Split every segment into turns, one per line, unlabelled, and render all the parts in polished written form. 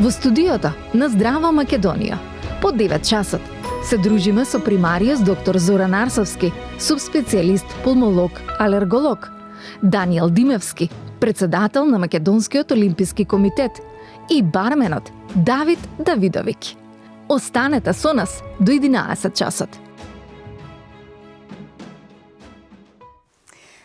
Во студиото на Здрава Македонија, по 9 часот, се дружиме со примариус доктор Зоран Арсовски, субспецијалист пулмолог, алерголог, Даниел Димевски, председател на Македонскиот олимписки комитет и барменот Давид Давидовиќ. Останете со нас до 11 часот.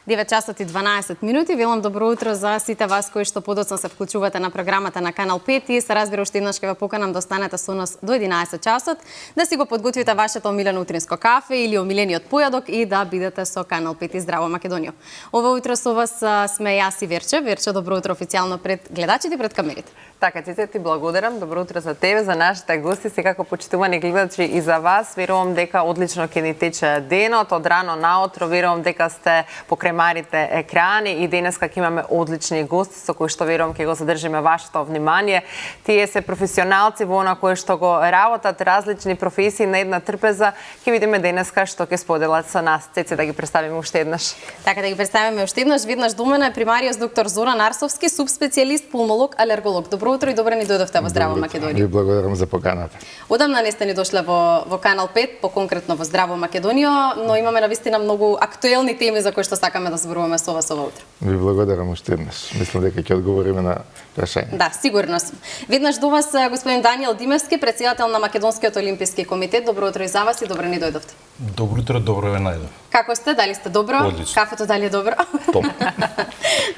9 часот и 12 минути. Велам добро утро за сите вас кои што подоцна се вклучувате на програмата на Канал 5 и се разбира уште еднаш ќе ве поканам да останете со нас до 11 часот, да си го подготвите вашето омилено утринско кафе или омилениот појадок и да бидете со Канал 5 и Здраво Македонија. Ова утро со вас сме јас и Верче. Верче, добро утро официјално пред гледачите и пред камерите.
Така, Ците, ти благодарам. Добро утро за тебе, за нашите гости, секако почитувани гледачи и за вас. Верувам дека одлично ќе ни тече денот, од рано наутро. Верувам дека сте покрај малите екрани и денеска ќе имаме одлични гости со кои што верувам ќе го задржиме вашето внимание. Тие се професионалци во она кои што го работат, различни професии на една трпеза. Ќе видиме денеска што ќе споделат со нас. Цеце, да ги представиме уште еднаш.
Така, да ги представиме уште еднаш. Виднаш до мене е примариус доктор Зоран Арсовски, субспецијалист пулмолог, алерголог. Добро утро и добре ни дојдовте во Здраво Македонија.
Ви благодарам за поканата.
Одамна не сте ни дошле во Канал 5, по-конкретно во Здраво Македонија, но имаме навистина многу актуелни теми за кои што сакаме да зборуваме со вас ова утро.
Ви благодарам уште еднаш. Мислам дека ќе одговориме на прашање.
Да, сигурно сум. Веднаш до вас господин Даниел Димевски, председател на Македонскиот олимписки комитет. Добро утро и за вас и добре ни дојдовте.
Добро утро, добро ве најдов.
Како сте? Дали сте добро?
Одлично.
Кафето дали е добро?
Топ.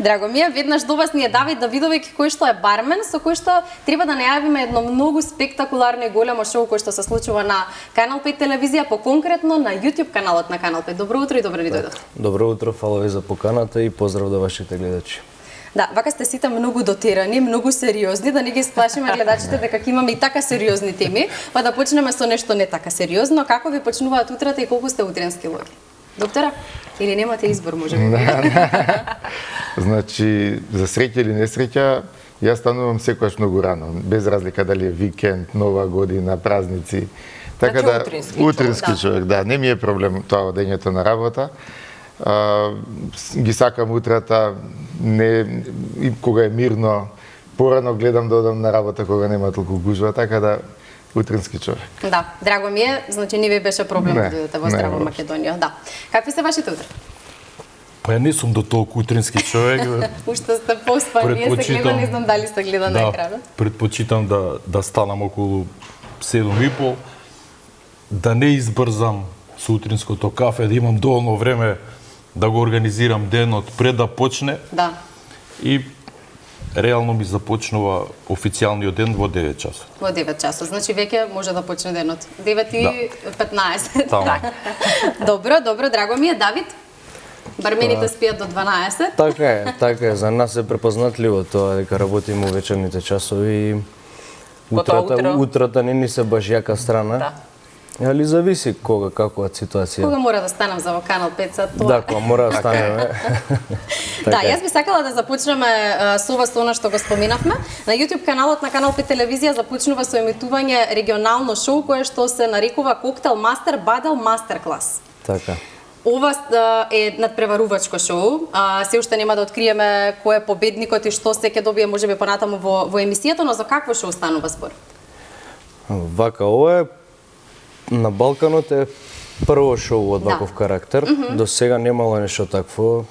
Драго ми е, веднаш до вас ни е Давид Давидовиќ, кој што е бармен, со кој што треба да најавиме едно многу спектакуларно и големо шоу кој што се случува на Канал 5 телевизија, по-конкретно на YouTube каналот на Канал 5. Добро утро и добре ни дојдовте.
Добро утро, фала ви за поканата и поздрав до вашите гледачи.
Да, вака сте сите многу дотерани, многу сериозни, да не ги сплашиме гледачите дека ќе имаме и така сериозни теми, па да почнеме со нешто не така сериозно. Како ви почнуваат утрата и колку сте утренски логи? Доктора, или немате избор, може би?
Значи, за среќа или несреќа, јас станувам секогаш многу рано, без разлика дали е викенд, нова година, празници. Така да, утрински човек, да, не ми е проблем тоа одењето на работа. Ги сакам утрата, не и кога е мирно, порано гледам да одам на работа кога нема толку гужва, така да утрински човек.
Да, драго ми е, значи не ви беше проблем да дојдете во Здраво
не,
Македонија. Да. Какви се вашите утра?
Па ја не сум до толку утрински човек.
Уште сте поспани, ние се гледа, не знам дали се гледа на екранот.
Предпочитам да станам околу 7:30, да не избрзам со утринското кафе, да имам доволно време да го организирам денот пред да почне.
Да.
И реално ми започнува официјалниот ден во 9 часот.
Во 9 часот, значи веќе може да почне денот. 9:15.
Таму.
Добро, добро, драго ми е. Давид? Бармените спијат до 12.
Така е. За нас е препознатливо тоа дека работиме во вечерните часови и утрата не ни се баш јака страна.
Да.
Али зависи кога, каква ситуација.
Кога мора да станам за во Канал 5 за тоа?
Да, кога мора да станеме.
Да, јас би сакала да започнеме со вас она што го споменавме. На YouTube каналот на Канал 5 телевизија започнува со емитување регионално шоу кое што се нарекува Коктел Мастер Бадел Мастер Клас.
Така.
Ова е надпреварувачко шоу. Се уште нема да откриеме кој е победникот и што се ќе добие можеби понатаму во емисијата, но за какво шоу станува збор?
Вака, ова е на Балканот е прво шоу од ваков карактер. До сега немало нешто такво.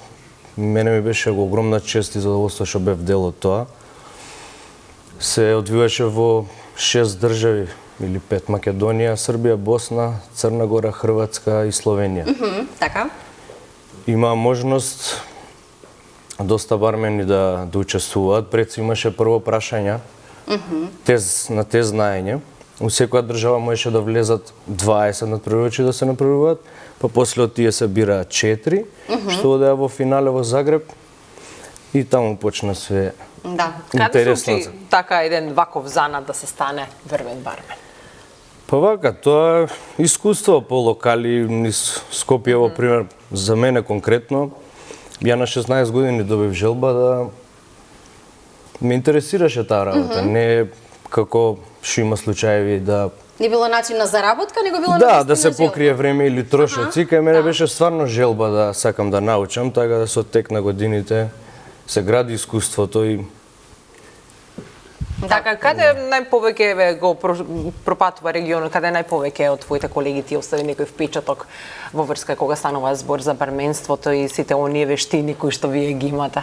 Мене ми беше огромна чест и задоволство што бев дел од тоа. Се одвиваше во 6 држави или 5: Македонија, Србија, Босна, Црна Гора, Хрватска и Словенија.
Така.
Има можност доста бармени да учествуваат. Пред имаше прво прашања на тест знаење. У секоја држава можеше да влезат 20 надпреварувачи да се направуваат, па после од тие се бираат 4, што одеа во финале во Загреб и таму почна све.
Да.
Каде се учи така еден ваков занат да се стане врвен бармен?
Па вака, тоа е искуство по локали низ Скопје, во пример, за мене конкретно. Ја на 16 години добив желба да ме интересираше таа работа, не како што има случаеви да
Не било начин на заработка, него било
да се покрие време или трошоци, кај мене беше стварно желба да сакам да научам, така да со тек на годините се гради искуството и
Така, каде најповеќе го пропатува регионот, каде најповеќе од твоите колеги ти остави некој впечаток во врска кога станува збор за првенството и сите оние вештини кои што вие ги имате?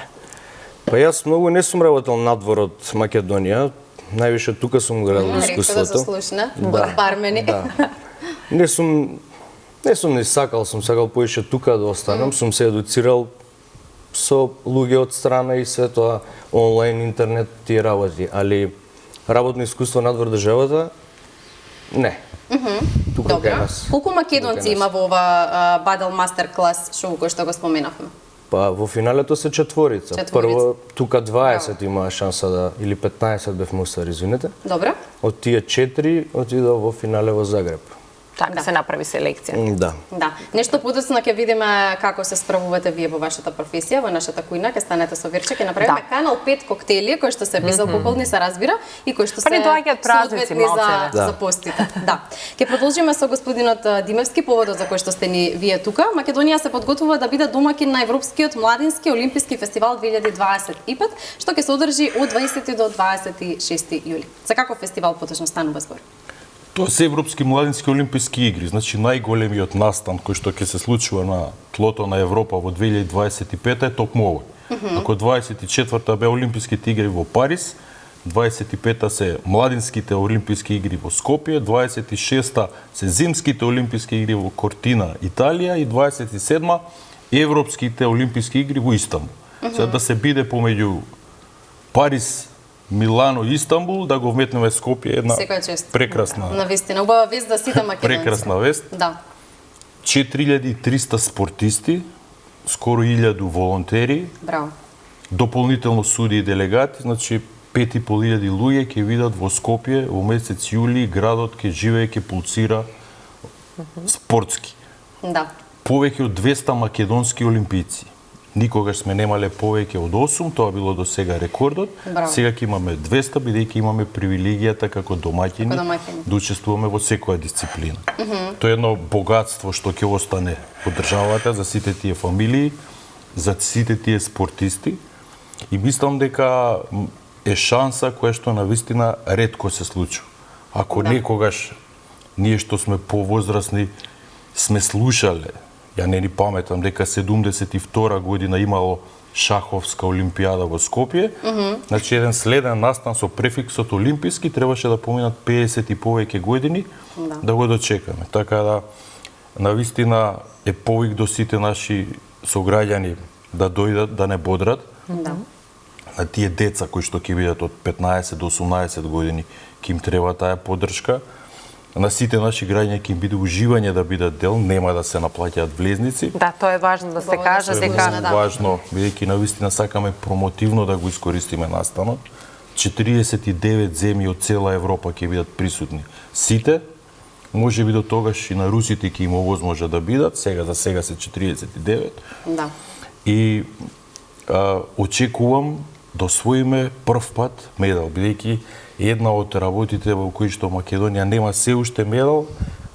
Па јас многу не сум работел надвор од Македонија, највише тука сум градил искуството.
Ретко да заслушна, бармени.
Да. Не сум не сакал, сум сакал поише тука да останам, сум се едуцирал со луѓе од страна и све тоа онлайн, интернет, тие работи, али работно искуство надвор државата, не. Тука кај нас.
Колку македонци има во ова Бадел мастер клас шоу кој што го споменавме?
Па во финалето се четворица. Прво тука 20 имаа шанса да или 15 бевме уствари, извинете.
Добро.
Од тие 4 отидоа во финале во Загреб.
Така се направи селекција.
Да.
Да. Нешто подоцна ќе видиме како се справувате вие во вашата професија, во нашата кујна, ќе станете со Верче, ќе направиме Канал 5 коктели кои што се безалкохолни, се разбира, и кои што се
доаѓаат празници малце
за постите. Да. Ќе продолжиме со господинот Димевски поводот за кој што сте ни вие тука. Македонија се подготвува да биде домакин на Европскиот младински олимписки фестивал 2025, што ќе се одржи од 20 до 26 јули. За каков фестивал поточно станува збор?
Тоа се Европски младински олимписки игри, значи најголемиот настан кој што ќе се случува на тлото на Европа во 2025 е токму овој. Ако 24-та беа олимписките игри во Париз, 25-та се младинските олимписки игри во Скопје, 26-та се зимските олимписки игри во Кортина, Италија и 27-та европските олимписки игри во Истанбул. За да се биде помеѓу Париз, Милано и Истанбул, да го вметнеме Скопје, една прекрасна.
Навистина, убава вест за сите македонци.
Прекрасна вест.
Да.
4300 спортисти, скоро 1000 волонтери.
Браво.
Дополнително суди и делегати, значи 5500 луѓе ќе видат во Скопје во месец јули, градот ќе живее, ќе пулсира спортски.
Да.
Повеќе од 200 македонски олимпици. Никогаш сме немале повеќе од 8, тоа било до сега рекордот.
Браво.
Сега ќе имаме 200, бидејќи имаме привилегијата како домаќини да учествуваме во секоја дисциплина. Тоа е едно богатство што ќе остане во државата за сите тие фамилии, за сите тие спортисти. И мислам дека е шанса која што навистина ретко се случува. Ако некогаш ние што сме повозрасни сме слушале, ја не ни паметам дека 72 година имало шаховска олимпијада во Скопје, значи еден следен настан со префиксот олимписки требаше да поминат 50 и повеќе години да го дочекаме. Така да навистина е повик до сите наши сограѓани да дојдат, да не бодрат. На тие деца кои што ќе бидат од 15 до 18 години, ќе им треба таа поддршка. На сите наши граѓани ќе им биде уживање да бидат дел, нема да се наплаќаат влезници.
Да, тоа е важно да се каже дека
важно, бидејќи навистина сакаме промотивно да го искористиме настанот. 49 земји од цела Европа ќе бидат присутни. Сите, може би до тогаш и на русите ќе им овозможа да бидат, сега за сега се 49.
Да.
И очекувам да освоиме прв пат медал, бидејќи една од работите во кои што Македонија нема се уште медал,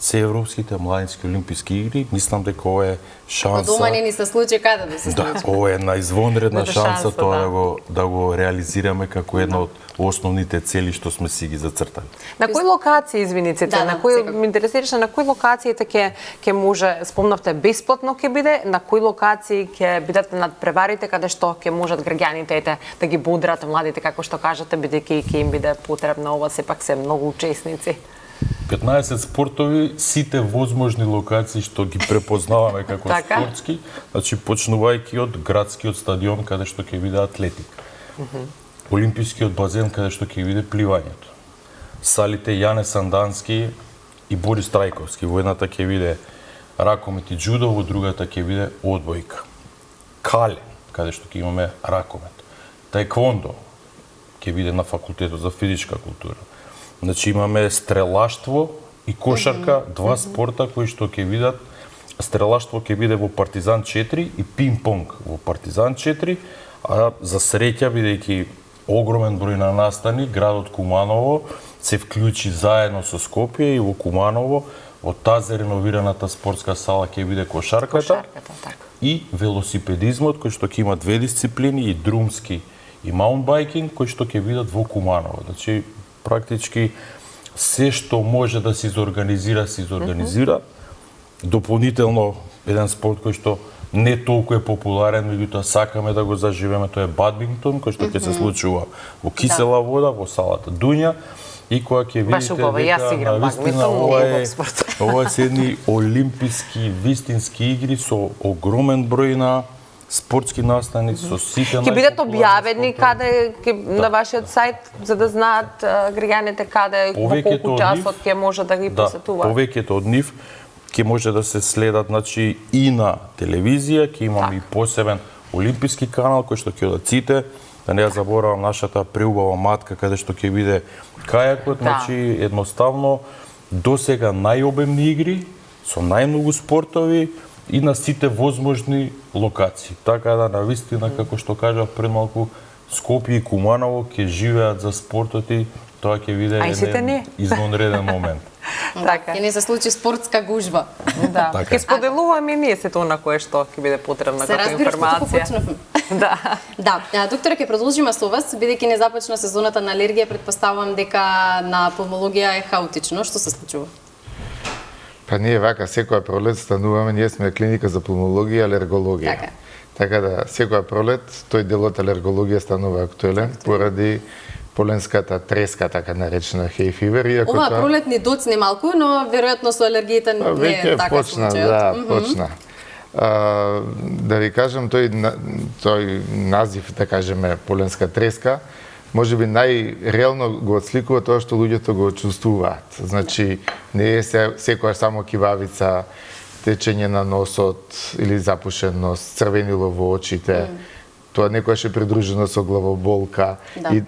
се Европските младински олимписки игри. Мислам дека ова е шанса.
Дома не ни се случи каде да се случи.
Да, ова е една извонредна шанса тоа да го реализираме како една од основните цели што сме си ги зацртали.
На кои локации, извините, на кои ме интересираше на кои локациите ќе може, спомнавте бесплатно ќе биде, на кои локации ќе бидат надпреварите каде што ќе можат граѓаните да ги бодрат младите, како што кажате, бидејќи ќе им биде потребно, ова сепак се многу учесници.
15 спортови, сите возможни локации што ги препознаваме како спортски, значи почнувајќи од градскиот стадион каде што ќе биде атлетика. Олимпискиот базен каде што ќе биде пливањето. Салите Јане Сандански и Борис Трајковски, во едната ќе биде ракомет и џудо, во другата ќе биде одбојка. Кале, каде што ќе имаме ракомет. Таеквондо ќе биде на факултетот за физичка култура. Значи имаме стрелаштво и кошарка, два спорта кои што ќе бидат. Стрелаштво ќе биде во Партизан 4 и пинг-понг во Партизан 4, а за среќа бидејќи огромен број на настани, градот Куманово се вклучи заедно со Скопје и во Куманово во тази реновираната спортска сала ќе биде кошарката и велосипедизмот кој што ќе има две дисциплини, и друмски и маунтбајкинг кои што ќе видат во Куманово. Значи практички се што може да се изорганизира, дополнително еден спорт кој што не толку е популарен, меѓутоа сакаме да го заживеме, тоа е бадминтон, кој што ќе се случува во кисела вода, во салата Дуња, и кога ќе видите дека навистина ова се едни олимписки вистински игри со огромен број на спортски наставници, со сите
Ќе бидат објавени каде на вашиот сајт за да знаат граѓаните каде во колку часот ќе може да ги посетуваат.
Повеќето од нив ќе може да се следат, значи, и на телевизија, ќе имаме и посебен олимписки канал кој што ќе одат сите, да не ја заборавам нашата преубава матка каде што ќе биде кајакот, значи едноставно досега најобемни игри со најмногу спортови и на сите возможни локации. Така да навистина како што кажав пред малку, Скопје и Куманово ќе живеат за спортот и тоа ќе биде еден извонреден момент.
Така. Ќе не се случи спортска гужва.
Да. Ќе споделуваме и ние сето она кое што ќе биде потребна како информација. Да.
Да, докторе, ќе продолжиме со вас, бидејќи не започна сезоната на алергија, претпоставувам дека на пулмологија е хаотично. Што се случува?
Па ние вака секоја пролет стануваме, ние сме клиника за пулмологија и алергологија. Така да секоја пролет тој делот алергологија станува актуелен поради поленската треска, така наречена хеј фивер, иако
ова пролетни доцне малку, но веројатно со алергиите не е така случајот.
Да, почна. Да ви кажам, тој назив, да кажеме, поленска треска, може би најреално го отсликува тоа што луѓето го чувствуваат. Значи, не е секоја само кивавица, течење на носот или запушен нос, црвенило во очите. Тоа некогаш е придружено со главоболка и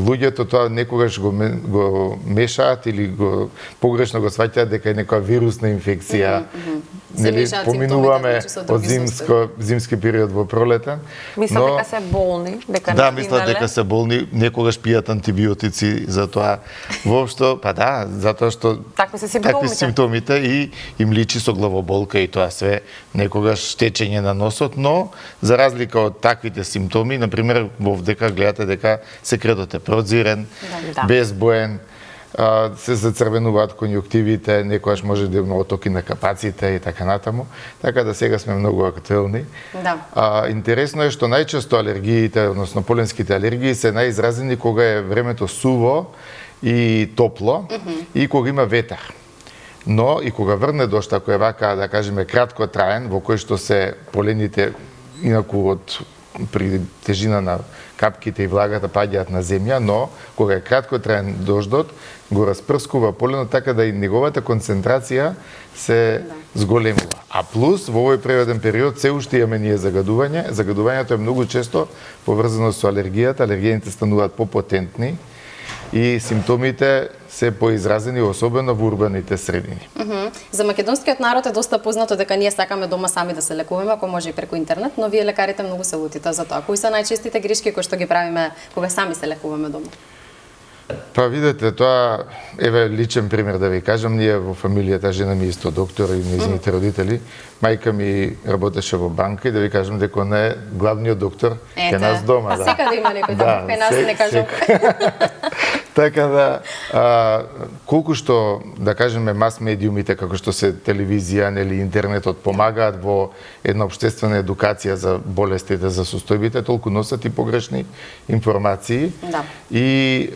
луѓето тоа некогаш го мешаат или го погрешно го сваќаат дека е некоја вирусна инфекција. Нели поминуваме од зимски период во пролетен.
Мислам дека се болни, дека
да, мислат дека се болни, некогаш пијат антибиотици за тоа. Воопшто, па да, затоа што такви симптомите и им личи со главоболка и тоа све, некогаш течење на носот, но за разлика од таквите симптоми, например, вовдека гледате дека секретот е прозирен, безбоен, се зацрвенуваат конјуктивите, некојаш може да има отоки на капаците и така натаму. Така да сега сме многу актуелни. Интересно е што најчесто алергиите, односно поленските алергии се најизразени кога е времето суво и топло и кога има ветар. Но и кога врне дожд, ако е вака, да кажеме, кратко траен, во кој што се полените инаку при тежина на капките и влагата паѓаат на земја, но кога е кратко траен дождот, го распрскува поленот така да и неговата концентрација се зголемува. А плюс, во овој природен период, се уште имаме ние загадување. Загадувањето е многу често поврзано со алергијата, алергијаните стануваат попотентни и симптомите се поизразени, особено во урбаните средини.
За македонскиот народ е доста познато дека ние сакаме дома сами да се лекуваме, ако може и преку интернет, но вие лекарите многу се лутите за тоа. Кои се најчестите грешки кои што ги правиме кога сами се лекуваме дома?
Па видете, тоа еве личен пример да ви кажам, ние во фамилијата, жена ми исто доктор и нејзините родители, мајка ми работеше во банка и да ви кажам дека не е главниот доктор кај нас дома.
Па секаде има некој доктор кај нас, не кажам.
Така да, колку што, да кажеме, мас медиумите, како што се телевизија или интернетот, помагаат во една општествена едукација за болестите, за состојбите, толку носат и погрешни информации. И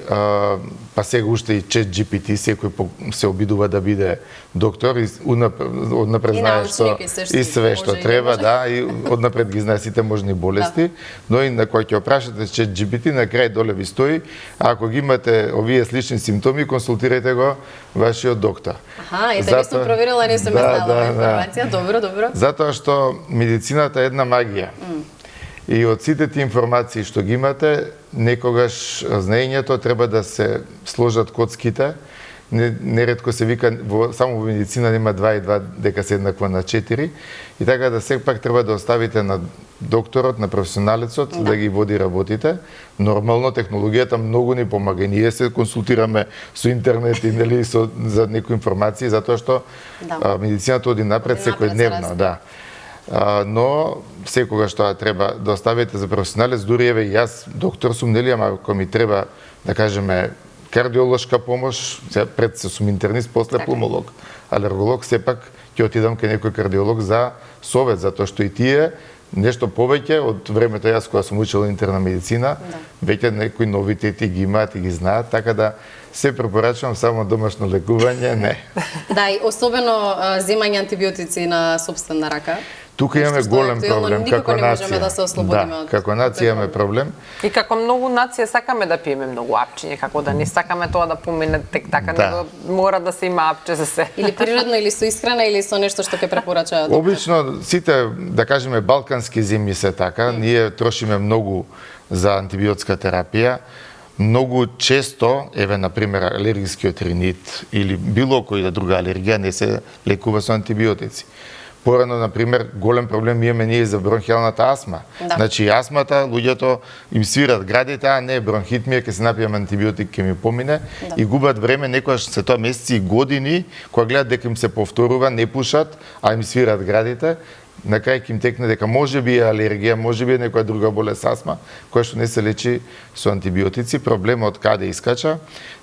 па сега уште и ChatGPT, секој се обидува да биде доктор и однапред знае што и све што треба, да, и однапред ги знае сите можни болести, но и на кој ќе опрашате ChatGPT, на крај доле ви стои, ако ги имате овие слични симптоми, консултирајте го вашиот доктор.
Ете, не сум проверила, не сум знала информација. Добро, добро.
Затоа што медицината е една магија. И од сите тие информации што ги имате, некогаш знаењето треба да се сложат коцките. Неретко се вика, само во медицина нема 2 и 2 дека се еднакво на 4. И така да сепак треба да оставите на докторот, на професионалецот, да ги води работите. Нормално, технологијата многу ни помага. Ние се консултираме со интернет и за некои информации, затоа што медицината оди напред секојдневно, да. но секогаш тоа треба да оставите за професионалец, дури еве јас доктор сум, нели, ама ако ми треба да кажеме кардиолошка помош, пред се сум интернист, после пулмолог, алерголог, сепак ќе отидам кај некој кардиолог за совет, затоа што и тие нешто повеќе од времето јас кога сум учил интерна медицина, веќе некои новитети ги имаат и ги знаат, така да се препорачувам само домашно лекување, не.
Да, и особено земање антибиотици на сопствена рака.
Тука имаме голем проблем како
нација. Не можеме да се ослободиме од
како нација имаме проблем.
И како многу нација сакаме да пиеме многу апчиња, како да не сакаме тоа да помине тек така, него мора да се има апче за се.
Или природно, или со исхрана, или со нешто што ќе препорача.
Обично сите, да кажеме, балкански земји се така, ние трошиме многу за антибиотска терапија. Многу често, еве на пример алергискиот ринит или било која друга алергија не се лекува со антибиотици. Порано, на пример, голем проблем имаме ние за бронхијалната астма.
Да.
Значи, астмата, луѓето им свират градите, а не, бронхит ми е, ќе се напијам антибиотик, ќе ми помине, и губат време, некојаш се тоа месеци и години, кога гледат дека им се повторува, не пушат, а им свират градите, на крај ќе им текне дека можеби е алергија, можеби е некоја друга болест астма, која што не се лечи со антибиотици. Проблемот каде искача?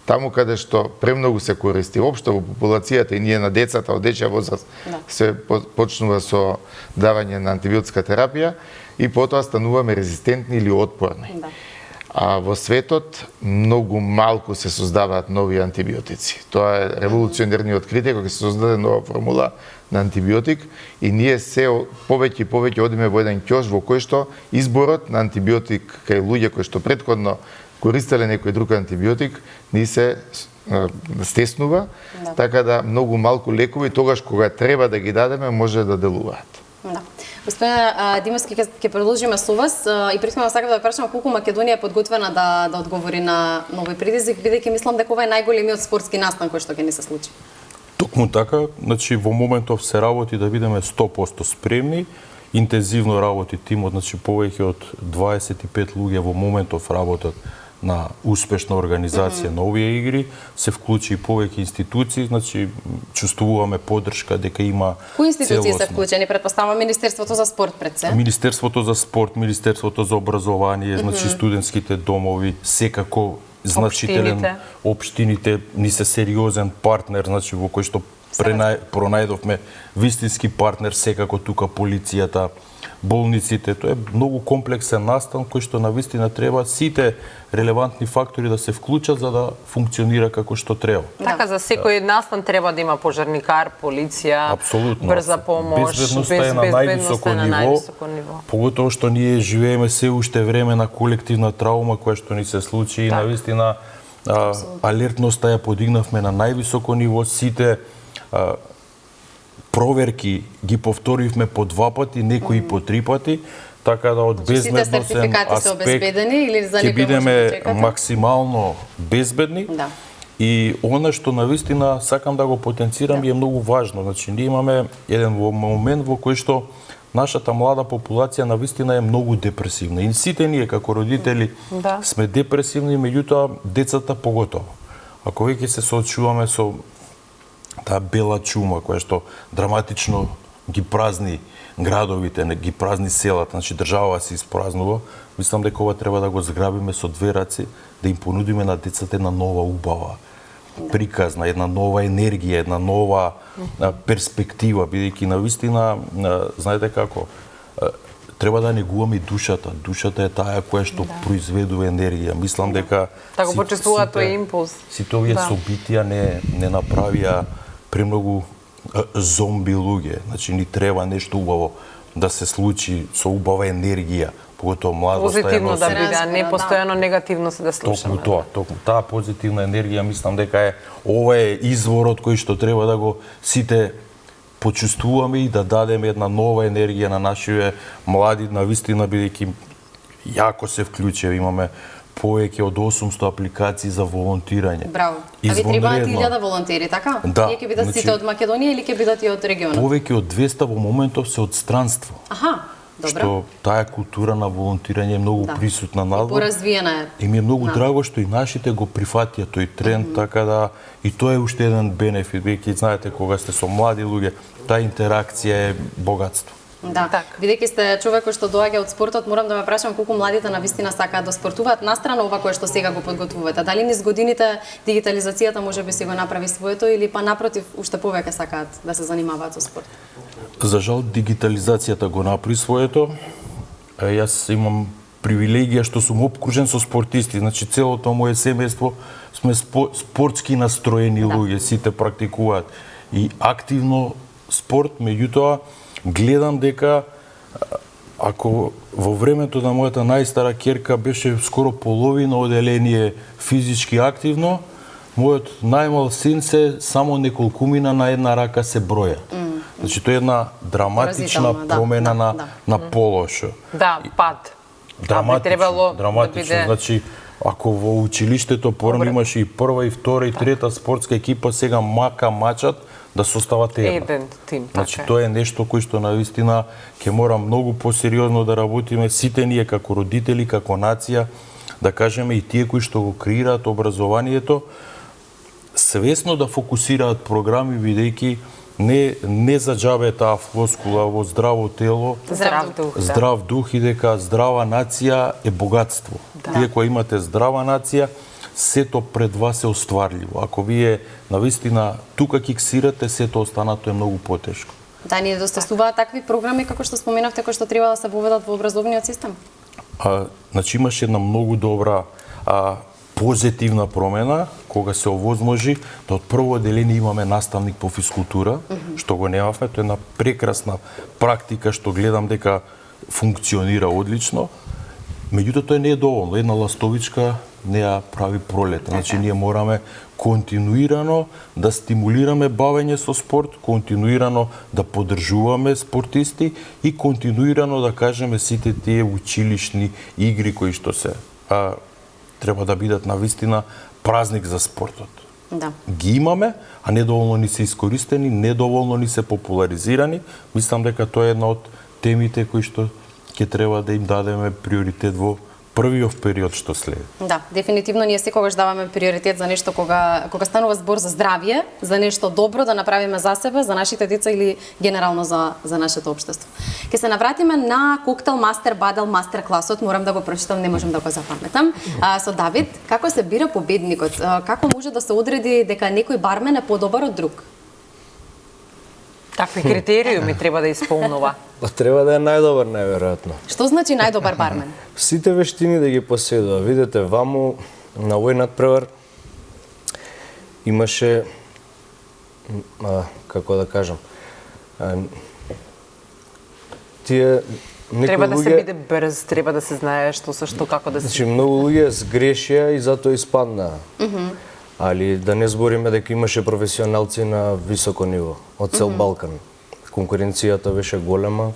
Таму каде што премногу се користи општо во популацијата и ние на децата од дечја возраст се почнува со давање на антибиотска терапија и потоа стануваме резистентни или отпорни. А во светот многу малку се создаваат нови антибиотици. Тоа е револуционерни откритие кога се создаде нова формула на антибиотик и ние се повеќе и повеќе одиме во еден ќош во кој што изборот на антибиотик кај луѓе кои што претходно користеле некој друг антибиотик ни се стеснува, така да многу малку лекови тогаш кога треба да ги дадеме може да делуваат.
Да. Господин Димовски, ќе продолжиме со вас и претходно сакам да прашам колку Македонија е подготвена да одговори на нови предизвик, бидејќи мислам дека ова е најголемиот спортски настан кој што ќе ни се случи.
Токму така, значи во моментов се работи да бидеме 100% спремни, интензивно работи тимот, значи повеќе од 25 луѓе во моментов работат на успешна организација на овие игри, се вклучи и повеќе институции, значи чувствуваме поддршка дека има
Кои институции се вклучени? Предпоставам Министерството за спорт пред се.
Министерството за спорт, Министерството за образование, значи студентските домови, секако значителен општините ни се сериозен партнер, значи во кој што пронајдовме вистински партнер, секако тука полицијата, болниците, тоа е многу комплексен настан кој што навистина треба сите релевантни фактори да се вклучат за да функционира како што треба.
Така за секој настан треба да има пожарникар, полиција, брза помош,
безбедноста е на највисоко ниво. Поготово што ние живееме се уште време на колективна траума која што ни се случи и навистина алертноста ја подигнавме на највисоко ниво, сите проверки ги повторивме по 2 пати, некои по 3 пати, така да од безбедносен аспект ќе бидеме максимално безбедни. И она што навистина сакам да го потенцирам е многу важно. Значи ние имаме еден момент во кој што нашата млада популација навистина е многу депресивна. И сите ние како родители сме депресивни, меѓутоа децата поготово. Ако веќе се соочуваме со таа бела чума која што драматично ги празни градовите, ги празни селата, значи држава се испразнува, мислам дека ова треба да го зграбиме со 2 раци, да им понудиме на децата една нова убава приказна, една нова енергија, една нова перспектива, бидејќи навистина, знаете како, треба да негуваме душата. Душата е таа која што произведува енергија. Мислам дека
да го почувствува тој импулс.
Сите овие собитија не направија премногу зомби луѓе. Значи ни треба нешто убаво да се случи со убава енергија, поготово младоста.
Позитивно да биде, а не постојано негативно се да слушаме.
Токму таа позитивна енергија мислам дека е ова е изворот кој што треба да го сите почувствуваме и да дадеме една нова енергија на нашите млади, навистина бидејќи јако се вклучи, имаме повеќе од 800 апликации за волонтирање.
Браво. А ви требаат 1000 волонтери, така?
Да.
Тие ќе бидат сите од Македонија или ќе бидат и од регионот?
Повеќе од 200 во моментов се од странство.
Аха, добро.
Што таа култура на волонтирање е многу присутна надвор.
Поразвиена е.
И ми е многу драго што и нашите го прифатија тој тренд, така да и тоа е уште еден бенефит, бидејќи знаете кога сте со млади луѓе, таа интеракција е богатство.
Да,
Така.
бидејќи сте човек кој што доаѓа од спортот, морам да ме прашам колку младите навистина сакаат да спортуваат настрана ова кое што сега го подготвувате. Дали низ годините дигитализацијата можеби си го направи своето или па напротив уште повеќе сакаат да се занимаваат со спорт?
За жал, дигитализацијата го направи своето. Јас имам привилегија што сум обкружен со спортисти. Значи, целото моје семејство сме спортски настроени луѓе, сите практикуваат и активно спорт, меѓутоа гледам дека ако во времето на мојата најстара ќерка беше скоро половина оделение физички активно, мојот најмал син се само неколкумина на една рака се броја. Значи тоа е една драматична промена на полошо.
Да, пад.
Драматично,
да биде...
Значи, ако во училиштето порано имаше и прва, и втора, и трета спортска екипа, сега мачат да состават
еден тим.
Значи, тоа е нешто кој што навистина ќе мора многу посериозно да работиме сите ние како родители, како нација, да кажеме и тие кои што го креираат образованието, свесно да фокусираат програми, бидејќи не за џабе таа флоскула во здраво тело, здрав дух и дека здрава нација е богатство. Тие кои имате здрава нација, сето пред вас е остварливо. Ако вие навистина тука киксирате, сето останато е многу потешко.
Да, ни недостасуваат такви програми како што споменавте, кои што треба да се воведат во образовниот систем?
Значи имаше една многу добра позитивна промена, кога се овозможи да од прво оделение имаме наставник по физкултура, што го немавме, тоа е една прекрасна практика што гледам дека функционира одлично. Меѓутоа тоа не е доволно, една ластовичка не ја прави пролет. Значи ние мораме континуирано да стимулираме бавење со спорт, континуирано да поддржуваме спортисти и континуирано да кажеме сите тие училишни игри кои што се треба да бидат навистина празник за спортот.
Да.
Ги имаме, а недоволно ни се искористени, недоволно ни се популаризирани. Мислам дека тоа е една од темите кои што ќе треба да им дадеме приоритет во првиот период што следи.
Да, дефинитивно ние секогаш даваме приоритет за нешто кога станува збор за здравје, за нешто добро да направиме за себе, за нашите деца или генерално за нашето општество. Ке се навратиме на коктел мастер бадел мастер класот, морам да го прочитам, не можам да го запаметам. Со Давид, како се бира победникот? Како може да се одреди дека некој бармен е подобар од друг?
Какви критериуми треба да исполнува?
Треба да е најдобар, најверојатно.
Што значи најдобар бармен?
Сите вештини да ги поседува. Видете, ваму на овој надпревар имаше, како да кажам, тие некои
треба да
луѓе...
се биде брз, треба да се знае што со што, како да се...
Значи, многу луѓе сгрешија и затоа испаднаа. Али да не збориме дека имаше професионалци на високо ниво, од цел Балкан. Конкуренцијата беше голема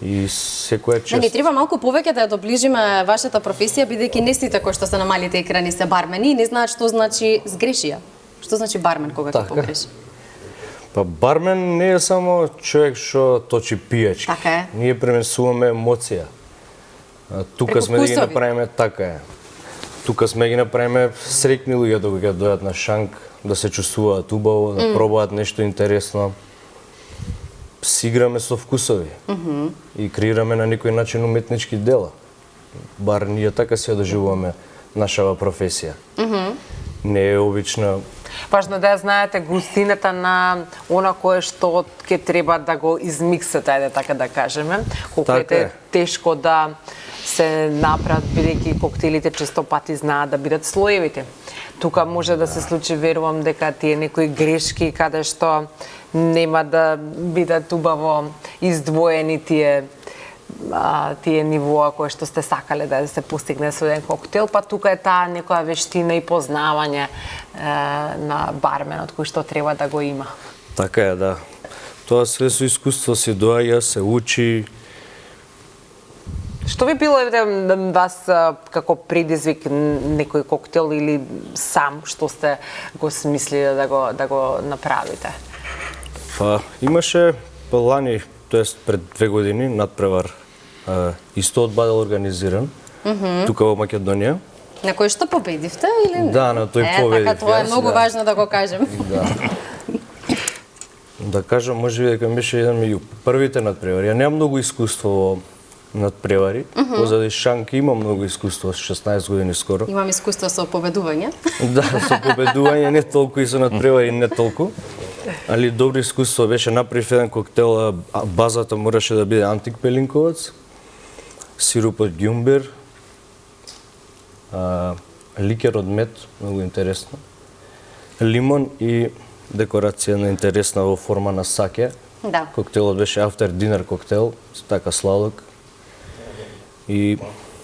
и секоја чест.
Ни треба малку повеќе да ја доближиме вашата професија, бидејќи не сите кои што се на малите екрани се бармени и не знаат што значи сгрешија. Што значи бармен кога ќе погреши?
Па бармен не е само човек што точи пијачки.
Така е.
Ние пренесуваме емоција. Тука сме да ги направиме, така е. Тука сме ги направиме среќни луѓе докога ќе дојдат на шанк, да се чувствуваат убаво, да пробаат нешто интересно. Си играме со вкусови и креираме на некој начин уметнички дела. Бар ние така се доживуваме нашава професија. Не е обична.
Важно да ја знаете густината на она кое што ќе треба да го измиксате, ајде така да кажеме. Колку
така
е тешко да се направат, бидејќи коктелите често пати знаат да бидат слоевите. Тука може да се случи, верувам, дека тие некои грешки каде што нема да бидат убаво издвоени тие нивоа кои што сте сакале да се постигне со еден коктел, па тука е таа некоја вештина и познавање на барменот кој што треба да го има.
Така е, да. Тоа све со искуство се доаѓа, се учи.
Што би било вас како предизвик некој коктел или сам што сте го смислили да го направите?
Па имаше лани, тоест пред 2 години надпревар исто од бадел организиран тука во Македонија.
На кој што победивте или не?
Да, на тој победив.
Така, тоа е многу важно да го кажем.
Да кажам, може би дека беше еден меѓу првите надпревари. Ја немам многу искуство во надпревари, позади Шанки имам многу искуство, 16 години скоро.
Имам искуство со победување.
Да, со победување не толку и со надпревари не толку. Али добро искуство беше, направив еден коктел, базата мораше да биде антик пелинковац, сируп од ѓумбер, ликер од мед, многу интересно, лимон и декорација на интересна во форма на саке.
Да.
Коктелот беше after dinner коктел, така сладок. И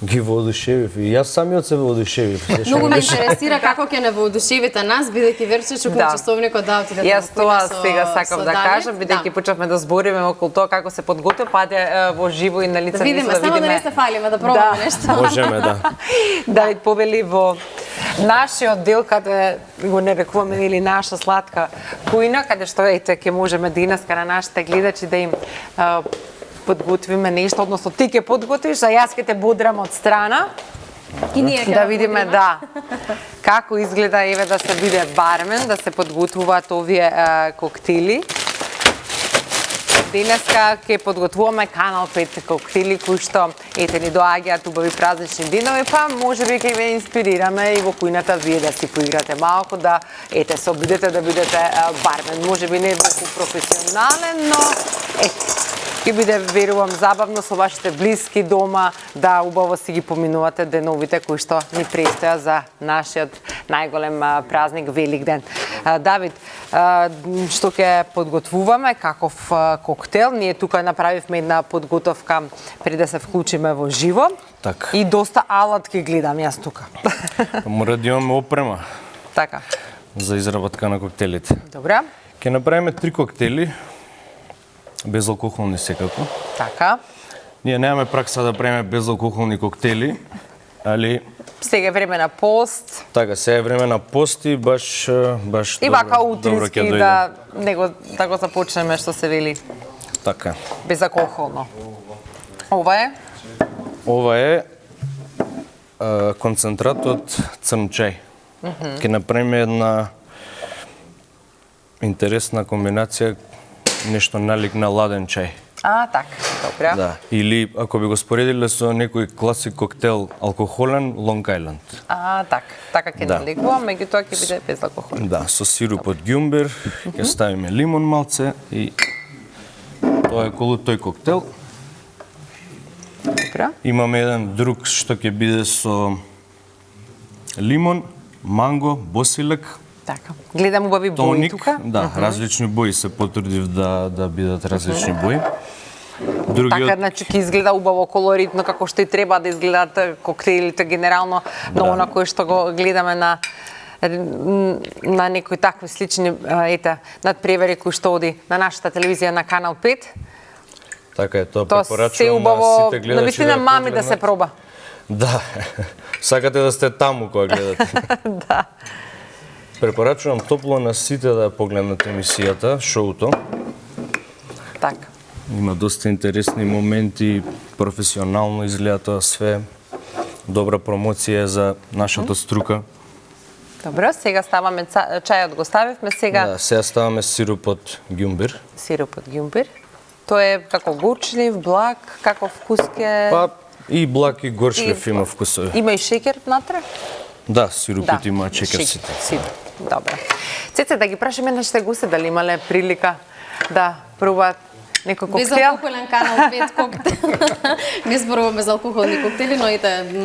ги воодушевив. И јас самиот се воодушевив.
Многу ме интересира како ќе не воодушевите нас, бидејќи Верчечок на часовникот да отиде.
Јас тоа сега сакам да кажам, бидејќи почнавме да збориме околу тоа како се подготвува, паде во живо и на лице.
Да видиме, само да не се фалиме, да пробаме нешто.
Можеме, да.
Давид повели во нашиот дел, каде го нарекуваме или наша сладка кујна, каде што ете ќе можеме денеска на нашите гледачи да им подготвиме нешто, односно ти ќе подготвиш, а јас ќе те бодрам од страна.
И ние ќе
да видиме како изгледа еве да се биде бармен, да се подготвуваат овие коктели. Денеска ќе подготвуваме Канал 5 коктели кои што ете ни доаѓаат убави празнични денови, па можеби ќе ве инспирираме и во кујната вие да си поиграте малку, да ете се обидете да бидете бармен. Можеби не толку професионален, но ќе биде, верувам, забавно со вашите блиски дома, да убаво си ги поминувате деновите кои што ни престоја за нашиот најголем празник Великден. Давид, што ќе подготвуваме, каков коктел? Ние тука направивме една подготовка пред да се вклучиме во живо.
Така.
И доста алатки гледам јас тука.
Мора да имаме опрема.
Така.
За изработка на коктелите.
Добре.
Ќе направиме 3 коктели, безалкохолни секако.
Така.
Ние немаме пракса да правиме безалкохолни коктели, али
сега е време на пост.
Така, сега е време на пост и баш
и вака утрински да го започнеме што се вели.
Така.
Безалкохолно. Ова е?
Ова е концентрат од црн чај. Ќе направиме една интересна комбинација, нешто налик на ладен чај.
Така, добре.
Да. Или ако би го споредиле со некој класик коктел алкохолен, Long Island.
Така ќе наликува, меѓутоа ќе биде безалкохолен.
Да, со сируп од ѓумбер, ќе ставиме лимон малце и тоа е околу тој коктел.
Добре.
Имаме еден друг што ќе биде со лимон, манго, босилек,
така. Гледам убави бои тука.
Да, различни бои се потрудив да бидат различни бои.
Така, значи ќе изгледа убаво колоритно, како што и треба да изгледаат коктейлите генерално, но она кое што го гледаме на некои такви слични надпревари кои што оди на нашата телевизија на Канал 5.
Така е, тоа препорачувам на сите гледачи.
Навистина мами да се проба.
Да, сакате да сте таму кога гледате.
Да.
Препорачувам топло на сите да погледнат емисијата, шоуто.
Така.
Има доста интересни моменти, професионално изгледа тоа све. Добра промоција за нашата струка.
Добро, сега ставаме чајот го ставивме, сега...
Да, сега ставаме сируп од ѓумбер.
Сируп од ѓумбер. Тоа е како горчлив, благ, како вкус ке...
Па и благ и горчлив има вкусови.
Има и шеќер внатре?
Да, сирупите има шеќерците.
Добре. Цеце, да ги прашаме нашите гости дали имале прилика да пробаат некој коктел?
Безалкохолен Канал 5 коктел. Не зборуваме безалкохолни коктели, но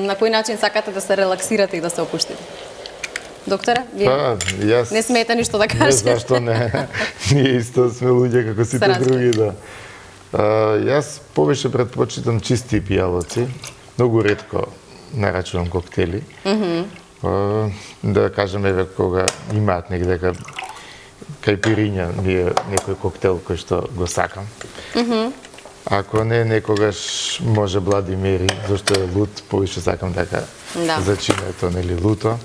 на кој начин сакате да се релаксирате и да се опуштите? Докторе, вие
јас
не смеете ништо да кажете?
Не, зашто не. Ние исто сме луѓе како сите други, да. Јас повеќе предпочитам чисти пијалоци. Многу ретко нарачувам коктели. Да кажем, еве, кога имаат негде кајпириња, некој коктел кој што го сакам. Ако не, некогаш може Блади Мери, зашто е лут, повеќе сакам така зачинето, нели, луто.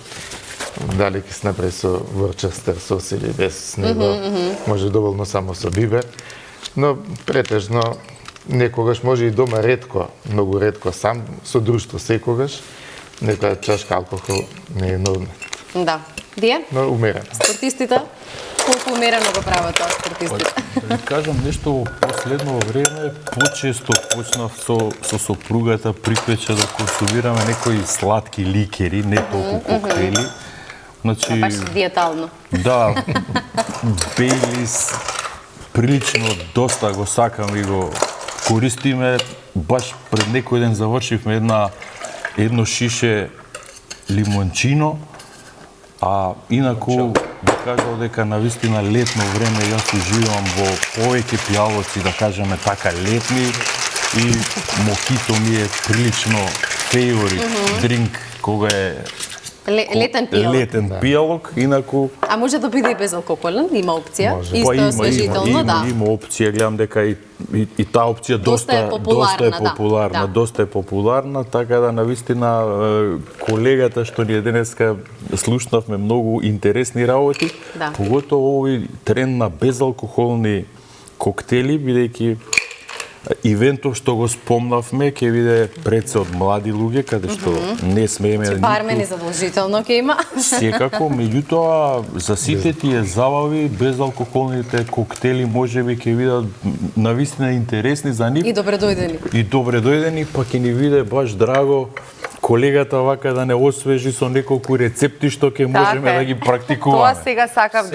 Дали ќе се направи со Worcester сос или без него, може доволно само со бибер. Но претежно некогаш може и дома ретко, многу ретко сам, со друштво секогаш, некоја чашка алкохол не е нормално.
Да. Вие?
Но умерено.
Спортистите? колку умерено го прават тоа спортистите?
Да ви кажам нешто, во последно време почесто почнав со сопругата приквече да консумираме некои сладки ликери, не толку коктели. Значи,
Баш диетално.
да, Бейлис, прилично доста го сакам и го користиме. Баш пред некој ден завршивме едно шише лимончино, а инаку би кажал дека навистина летно време јас уживам во повеќе пијалоци, да кажеме така летни, и мохито ми е прилично феворит дринк кога е
Летен пијалок.
летен пијалок, инаку
А може да биде и безалкохолен, има опција.
Може.
Исто освежително, да.
има опција, гледам дека и таа опција
Доста е популарна, да.
доста е популарна, така да навистина колегата што ние денеска слушнавме многу интересни работи,
Да.
поготово овој тренд на безалкохолни коктели, бидејќи ивентов што го спомнавме ќе биде пред се од млади луѓе, каде што не смееме
Бармени задолжително ќе има.
секако, меѓутоа за сите тие забави безалкохолните коктели можеби ќе бидат навистина интересни за нив
И добре дојдени.
и добре дојдени, па ќе ни биде баш драго колегата вака да не освежи со неколку рецепти што ќе можеме да ги практикуваме.
Тоа сега сакав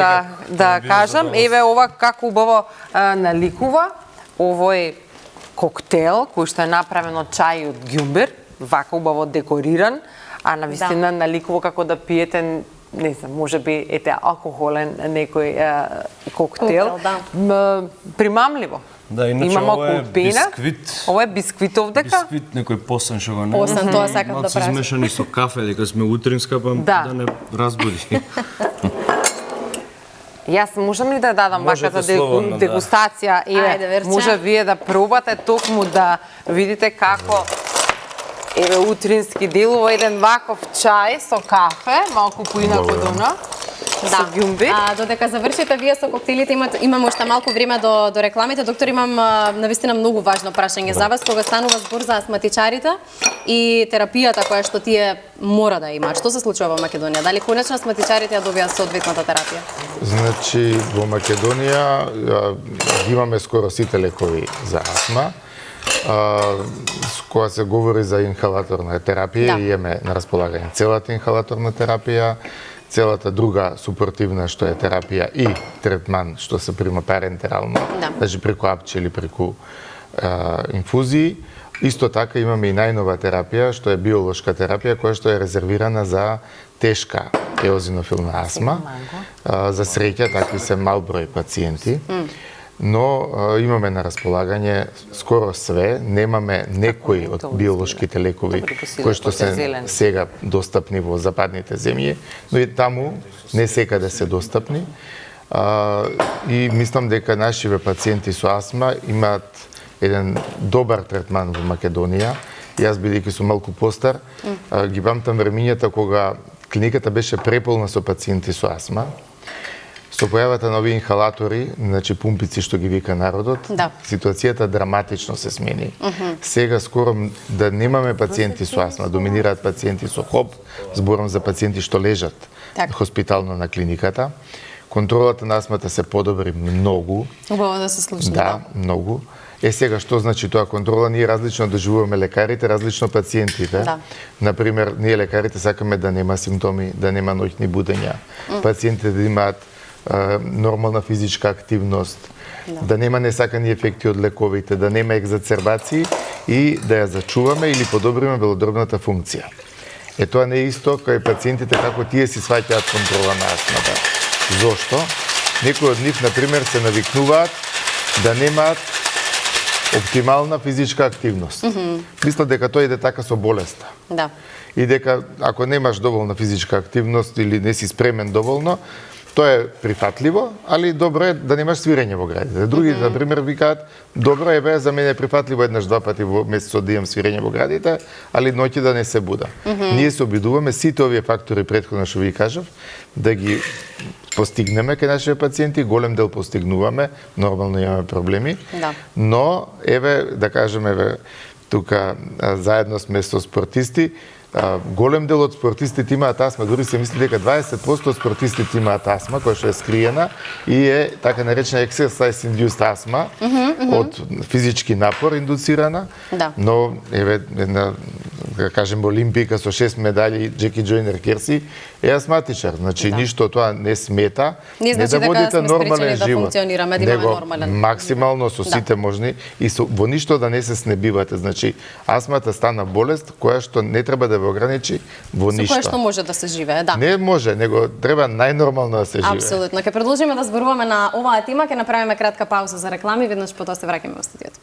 да кажам. Еве ова како убаво наликува овој коктел кој што е направен од чај од ѓумбер, вака убаво декориран, а навистина наликува како да пиете, не знам, можеби ете алкохолен некој коктел. Примамливо.
Да, иначе
Има
ова е
малку пена.
бисквит.
Ова е бисквитов дека?
Бисквит, некој посен што го нема.
Посен, тоа сакам да
Малку
прашам.
смешани со кафе, дека сме утринска, па
Да.
да не разбуди.
Јас можам ли да дадам
Можете
вака за
слободно, да.
дегустација?
Ајде, Верче.
може вие да пробате токму да видите како еве утрински делува еден ваков чај со кафе, малку поинаку од она. Со ѓумбир.
Додека завршите вие со коктелите, имам уште малку време до рекламите. Доктор, имам навистина многу важно прашање за вас кога станува збор за астматичарите и терапијата која што тие мора да имаат. Што се случува во Македонија? Дали конечно астматичарите ја добија соодветната терапија?
Значи, во Македонија ги имаме скоро сите лекови за астма. Кога се говори за инхалаторна терапија, имаме на располагање целата инхалаторна терапија, целата друга супортивна што е терапија и третман што се прима парентерално, значи преку апче или преку инфузии. Исто така имаме и најнова терапија што е биолошка терапија која што е резервирана за тешка еозинофилна астма. За среќа такви се мал број пациенти. Но имаме на располагање скоро све, немаме некои од биолошките лекови кои што се сега достапни во западните земји, но и таму не секаде се достапни. И мислам дека нашиве пациенти со астма имаат еден добар третман во Македонија. Јас бидејќи сум малку постар, ги памтам времињата кога клиниката беше преполна со пациенти со астма. Со појавата на овие инхалатори, значи пумпици што ги вика народот, ситуацијата драматично се смени. Сега скоро да немаме пациенти со астма, доминираат пациенти со ХОП, зборам за пациенти што лежат хоспитално на клиниката. Контролата на астмата се подобри многу.
Убаво да се случи.
Да, многу. Сега, што значи тоа контрола? Ние различно доживуваме лекарите, различно пациентите. Например, ние лекарите сакаме да нема симптоми, да нема ноќни будења. Пациентите да имаат нормална физичка активност, да нема несакани ефекти од лековите, да нема екзацербации и да ја зачуваме или подобриме белодробната функција. Тоа не е исто кај пациентите како тие си сваќаат контрола на астмата. Зошто? Некои од нив, например, се навикнуваат да немаат оптимална физичка активност. Мислат дека тоа иде така со болеста. И дека ако немаш доволна физичка активност или не си спремен доволно, тоа е прифатливо, али добро е да немаш свирење во градите. Другите, например, викаат, добро е бе, за мене е прифатливо еднаш-два пати во месецот да имам свирење во градите, али ноќе да не се буда. Ние се обидуваме сите овие фактори претходно што ви кажав, да ги постигнеме кај нашите пациенти, голем дел постигнуваме, нормално имаме проблеми, но еве да кажеме тука заедно сме со спортисти. Голем дел од спортистите имаат астма, дури се мисли дека 20% од спортистите имаат астма, која што е скриена и е така наречена exercise induced астма, од физички напор индуцирана, но еве една, да кажем, олимпика со 6 медали Джеки Джойнер Керси е астматичар, значи ништо тоа не смета,
не
да водите нормален
да
живот,
функционираме, да имаме нормален.
максимално со сите можни и во ништо да не се снебивате, значи астмата стана болест која што не треба да ограничи во ништо.
Со која што може да се живее, да.
Не може, него треба најнормално да се живее.
Апсолутно. Ќе продолжиме да зборуваме на оваа тема, ќе направиме кратка пауза за реклами, веднаш потоа се враќаме во студиото.